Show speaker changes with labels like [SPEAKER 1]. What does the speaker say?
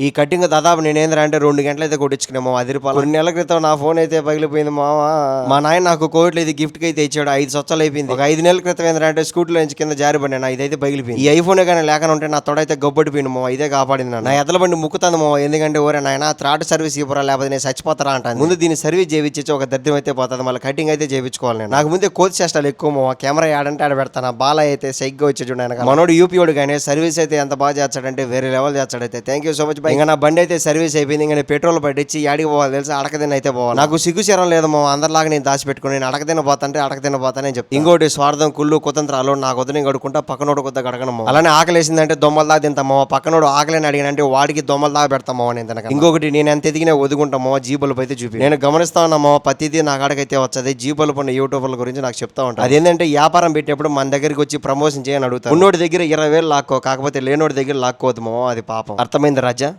[SPEAKER 1] ఈ కటింగ్ దాదాపు నేనేంద్రా అంటే 2 గంటలు అయితే కొట్టించుకున్నా మామ. 10 రూపాయలు. 2 నెలల క్రితం నా ఫోన్ అయితే పగిలిపోయింది మామ. మా నాయన నాకు కోవిడ్లో ఇది గిఫ్ట్ కి అయితే ఇచ్చాడు. 5 సంవత్సరాలు అయిపోయింది. ఒక 5 నెలల క్రితం ఏంద్రా అంటే స్కూటీలో నుంచి కింద జారి పడినా, ఇదైతే పగిలిపోయింది. ఈ ఐఫోన్ కానీ లేకుండా ఉంటే నా తొడైతే గొబ్బడిపోయింది మామ. ఇదే కాపాడింది నా ఎద్దల బండి ముక్కుతుంది మామ. ఎందుకంటే ఓరే నాయన త్రాట్ సర్వీస్ ఇవ్వరా, లేకపోతే నేను చచ్చిపోతారా అంటాను. ముందు దీన్ని సర్వీస్ చేయించి ఒక దద్దం అయితే పోతుంది, మళ్ళీ కటింగ్ అయితే చేయించుకోవాలి నేను. నాకు ముందే కోతి చేష్టాలు ఎక్కువ మామ. కెమెరా ఆడంటే ఆడ పెడతాను. బాల అయితే సైగ్గా వచ్చి చూడండి. మనోడు యూపీఓడు కానీ సర్వీస్ అయితే ఎంత బాగా చేస్తాడంటే వేరే లెవెల్ చేస్తాడైతే. Thank you so much. ఇంకా నా బండి అయితే సర్వీస్ అయిపోయింది. ఇంకా పెట్రోల్ పట్టించి యాడికి పోవాలి తెలుసా? అడకదిన అయితే పోవాలి. నాకు సిగ్గుచరం లేదు మా అందరిలాగా నేను దాచిపెట్టుకుని నేను అడకదిన పోతాంటే అడకదిన పోతానని చెప్తాను. ఇంకోటి స్వార్థం కుళ్ళు కుతంత్రాలు నాకు వద్దు, నేను గడుకుంటా పక్కనోడు కొద్దిగా గడగనమ్మా. అలానే ఆకలేసిందంటే దొమ్మల దాకా తింటామో, పక్కనోడు ఆకలిని అడిగినంటే వాడికి దొమ్మల దాకా పెడతామో నేను తినక. ఇంకొకటి నేను ఎంత ఎదిగినా ఒదుకుంటామో జీబులపై అయితే చూపి. నేను గమనిస్తా ఉన్నామో ప్రతిదీ నా కాడకైతే వచ్చేది జీబులు పడిన యూట్యూబర్ల గురించి నాకు చెప్తా ఉంటాను. అదేంటంటే వ్యాపారం పెట్టినప్పుడు మన దగ్గరికి వచ్చి ప్రమోషన్ చేయని అడుగుతాను. ఉన్నోడి దగ్గర 20,000 లాక్కో, కాకపోతే లేనోడి దగ్గర లాక్కోవద్దు మామ, అది పాపం. అర్థమైంది రాజా?